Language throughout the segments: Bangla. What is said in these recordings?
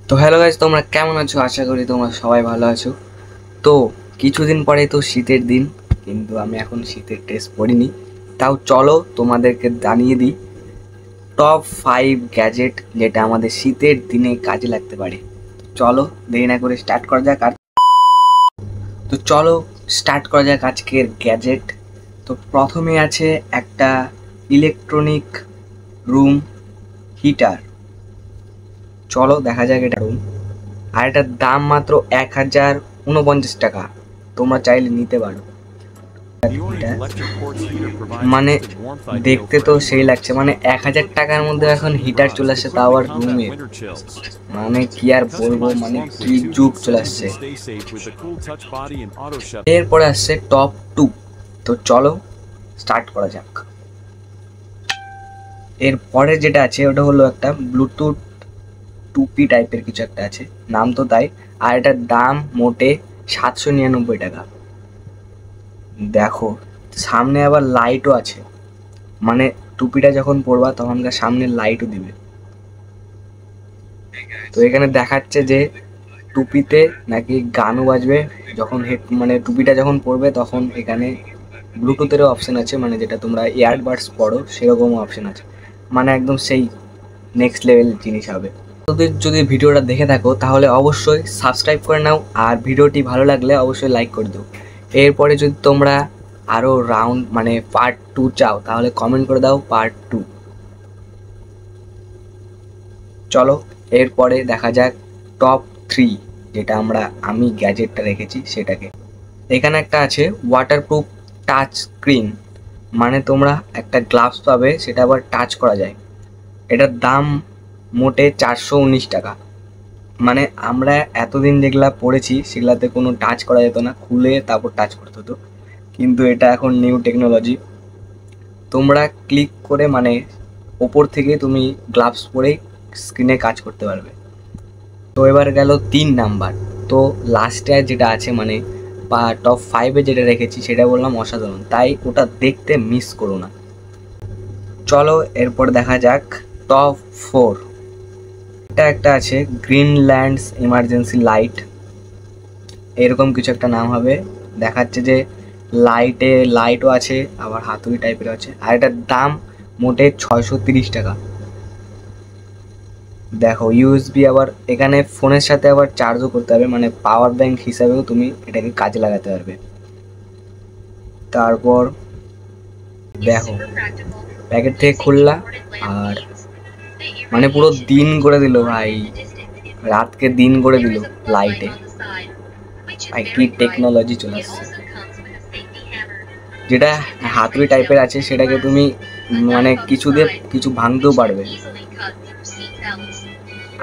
তো হ্যালো গাইস, তোমরা কেমন আছো? আশা করি তোমরা সবাই ভালো আছো। তো কিছুদিন পরে তো শীতের দিন, কিন্তু আমি এখন শীতের ড্রেস পরিনি। তাও চলো তোমাদেরকে জানিয়ে দিই টপ 5 গ্যাজেট যেটা আমাদের শীতের দিনে কাজে লাগতে পারে। চলো দেরি না করে স্টার্ট করা যাক। চলো স্টার্ট করা যাক আজকের গ্যাজেট। তো প্রথমে আছে একটা ইলেকট্রনিক রুম হিটার। চলো দেখা যাক এটা রুম, আর এটার দাম মাত্র 1049 টাকা। তোমরা চাইলে নিতে পারো। মানে দেখতে তো সেই লাগছে, মানে 1000 টাকার মধ্যে এখন হিটার চলে আসছে, তাও আবার রুমে। মানে কি আর বলবো, মানে কি যুগ চলে আসছে। এরপরে আসছে টপ 2। তো চলো স্টার্ট করা যাক। এরপরে যেটা আছে ওটা হলো একটা ব্লুটুথ টুপি টাইপের কিছু একটা আছে, নাম তো তাই। আর এটার দাম মোটে 799 টাকা। দেখো সামনে আবার লাইটও আছে, মানে টুপিটা যখন পরবা তখনকার সামনে লাইটও দিবে। তো এখানে দেখাচ্ছে যে টুপিতে নাকি গানও বাজবে যখন মানে টুপিটা যখন পরবে তখন এখানে ব্লুটুথেরও অপশন আছে, মানে যেটা তোমরা ইয়ারবাডস পড়ো সেরকমও অপশন আছে। মানে একদম সেই নেক্সট লেভেল জিনিস হবে। তোদের যদি ভিডিওটা দেখে থাকো তাহলে অবশ্যই সাবস্ক্রাইব করে নাও, আর ভিডিওটি ভালো লাগলে অবশ্যই লাইক করে দাও। এরপরে যদি তোমরা আরও রাউন্ড মানে পার্ট 2 চাও তাহলে কমেন্ট করে দাও পার্ট 2। চলো এরপরে দেখা যাক টপ 3, যেটা আমি গ্যাজেটটা রেখেছি সেটাকে। এখানে একটা আছে ওয়াটারপ্রুফ টাচ স্ক্রিন, মানে তোমরা একটা গ্লাভস পাবে, সেটা আবার টাচ করা যায়। এটার দাম মোটে 419 টাকা। মানে আমরা এতদিন যেগুলা পড়েছি সেগুলাতে কোনো টাচ করা যেত না, খুলে তারপর টাচ করতে হতো, কিন্তু এটা এখন নিউ টেকনোলজি। তোমরা ক্লিক করে মানে ওপর থেকে তুমি গ্লাভস পরেই স্ক্রিনে কাজ করতে পারবে। তো এবার গেল 3 নাম্বার। তো লাস্টে যেটা আছে মানে টপ 5-এ যেটা রেখেছি সেটা বললাম অসাধারণ, তাই ওটা দেখতে মিস করো না। চলো এরপর দেখা যাক টপ 4। এটা একটা আছে গ্রিনল্যান্ডস ইমার্জেন্সি লাইট, এরকম কিছু একটা নাম হবে। দেখাচ্ছে যে লাইটও আছে, আবার হাতুড়ি টাইপের আছে, আর এটার দাম মোটে 630 টাকা। দেখো ইউএসবি, আবার এখানে ফোনের সাথে আবার চার্জও করতে হবে, মানে পাওয়ার ব্যাংক হিসাবেও তুমি এটাকে কাজে লাগাতে পারবে। তারপর দেখো প্যাকেট থেকে খুললা, আর মানে পুরো দিন করে দিল ভাই, রাতকে দিন করে দিল লাইটে। ভাই কি টেকনোলজি চলে আসছে। যেটা হাতুড়ি টাইপের আছে সেটাকে তুমি মানে কিছু ভাঙতেও পারবে,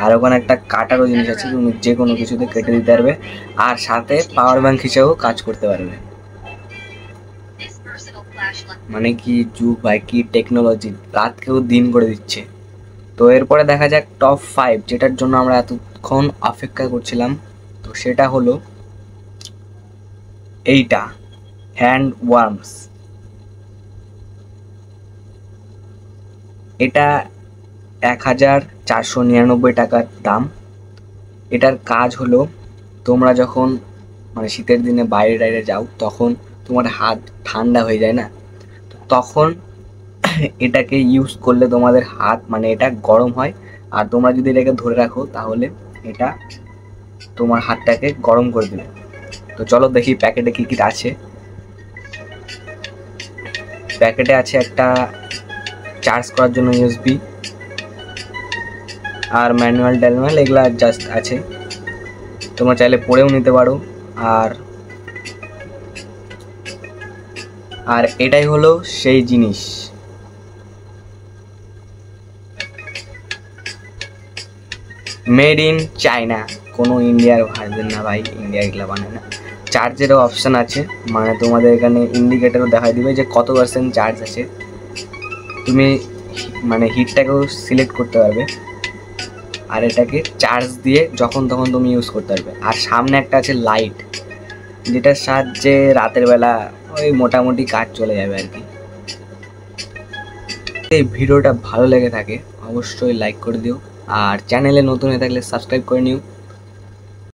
আর ওখানে একটা কাটারও জিনিস আছে, তুমি যে কোনো কিছুতে কেটে দিতে পারবে, আর সাথে পাওয়ার ব্যাংক হিসেবেও কাজ করতে পারবে। মানে কি যুগ ভাই, কি টেকনোলজি, রাতকেও দিন করে দিচ্ছে। তো এরপরে দেখা যাক টপ 5, যেটার জন্য আমরা এতক্ষণ অপেক্ষা করছিলাম। তো সেটা হলো এইটা, হ্যান্ড ওয়ার্মস। এটা 1499 টাকার দাম। এটার কাজ হলো তোমরা যখন মানে শীতের দিনে বাইরে টাইরে যাও তখন তোমার হাত ঠান্ডা হয়ে যায় না, তখন এটাকে ইউজ করলে তোমাদের হাত মানে এটা গরম হয়, আর তোমরা যদি এটাকে ধরে রাখো তাহলে এটা তোমার হাতটাকে গরম করে দেবে। তো চলো দেখি প্যাকেটে কি কি আছে। প্যাকেটে আছে একটা চার্জ করার জন্য ইউএসবি, আর ম্যানুয়াল ট্যানুয়াল এগুলা জাস্ট আছে, তোমরা চাইলে পড়েও নিতে পারো। আর আর এটাই হলো সেই জিনিস। মেড ইন চায়না, কোনো ইন্ডিয়ার ভার্জেন না ভাই, ইন্ডিয়া এগুলা বানায় না। চার্জেরও অপশান আছে, মানে তোমাদের এখানে ইন্ডিকেটারও দেখাই দিবে যে কত পার্সেন্ট চার্জ আছে, তুমি মানে হিটটাকেও সিলেক্ট করতে পারবে, আর এটাকে চার্জ দিয়ে যখন তখন তুমি ইউজ করতে পারবে। আর সামনে একটা আছে লাইট, যেটার সাহায্যে রাতের বেলা ওই মোটামুটি কাজ চলে যাবে আর কি। এই ভিডিওটা ভালো লেগে থাকে অবশ্যই লাইক করে দিও। আর চ্যানেলে নতুন হয়ে থাকলে সাবস্ক্রাইব করে নিও।